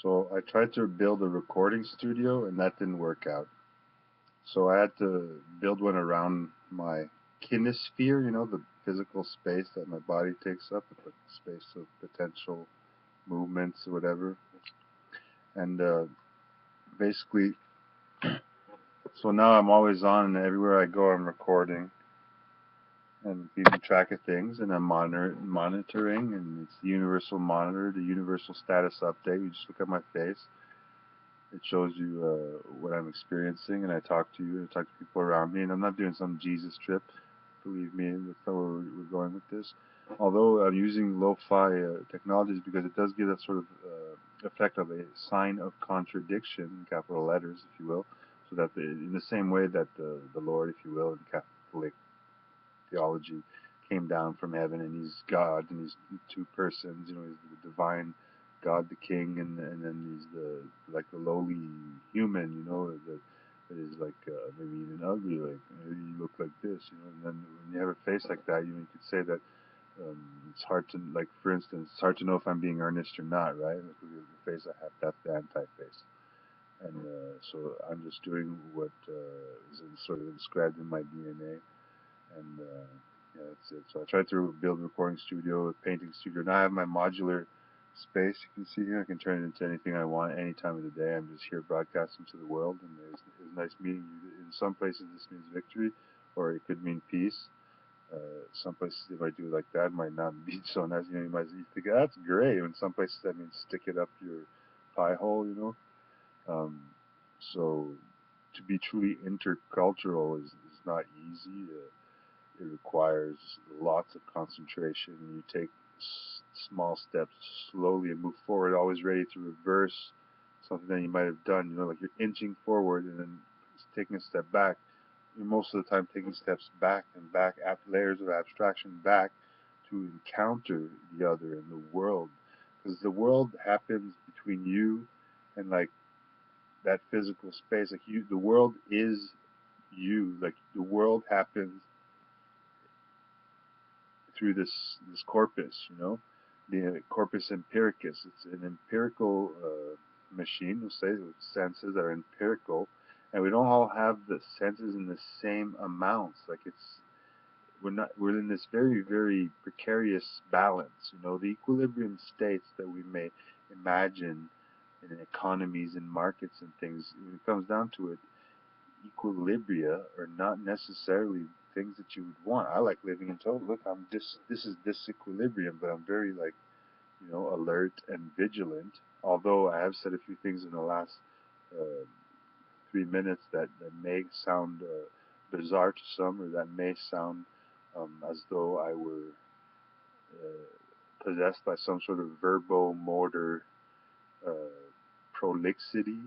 So I tried to build a recording studio, and that didn't work out. So I had to build one around my kinesphere, the physical space that my body takes up, the space of potential movements or whatever. And basically, so now I'm always on, and everywhere I go, I'm recording and keeping track of things, and I'm monitoring, and it's the universal monitor, the universal status update. You just look at my face. It shows you what I'm experiencing, and I talk to you, I talk to people around me, and I'm not doing some Jesus trip. Believe me, that's not where we're going with this. Although I'm using lo-fi technologies because it does give that sort of effect of a sign of contradiction, in capital letters, if you will, so that in the same way that the Lord, if you will, in Catholic theology came down from heaven, and he's God, and he's two persons. He's the divine God, the King, and then he's the like the lowly human. That is like maybe even ugly, like you look like this. And then when you have a face like that, you could say that it's hard to, like, for instance, it's hard to know if I'm being earnest or not, right? Like the face I have, that's the anti-face. And so I'm just doing what is sort of described in my DNA, and yeah, that's it. So I tried to build a recording studio, a painting studio. Now I have my modular space. You can see here, I can turn it into anything I want any time of the day. I'm just here broadcasting to the world, and it's nice meeting you. In some places, this means victory, or it could mean peace. Some places, if I do it like that, it might not be so nice. You might think, that's great. In some places, that means stick it up your pie hole. Um, so to be truly intercultural is not easy. It requires lots of concentration. You take small steps slowly and move forward, always ready to reverse something that you might have done. Like you're inching forward and then taking a step back. You're most of the time taking steps back and back, layers of abstraction back to encounter the other in the world. Because the world happens between you and like that physical space. Like the world is you. Like the world happens through this corpus, the corpus empiricus. It's an empirical machine, we'll say, with senses that are empirical, and we don't all have the senses in the same amounts. Like we're in this very, very precarious balance. The equilibrium states that we may imagine in economies and markets and things. When it comes down to it, equilibria are not necessarily things that you would want. I like living in total. Look, this is disequilibrium, but I'm very like, alert and vigilant. Although I have said a few things in the last uh, 3 minutes that may sound bizarre to some, or that may sound as though I were possessed by some sort of verbomotor uh, prolixity.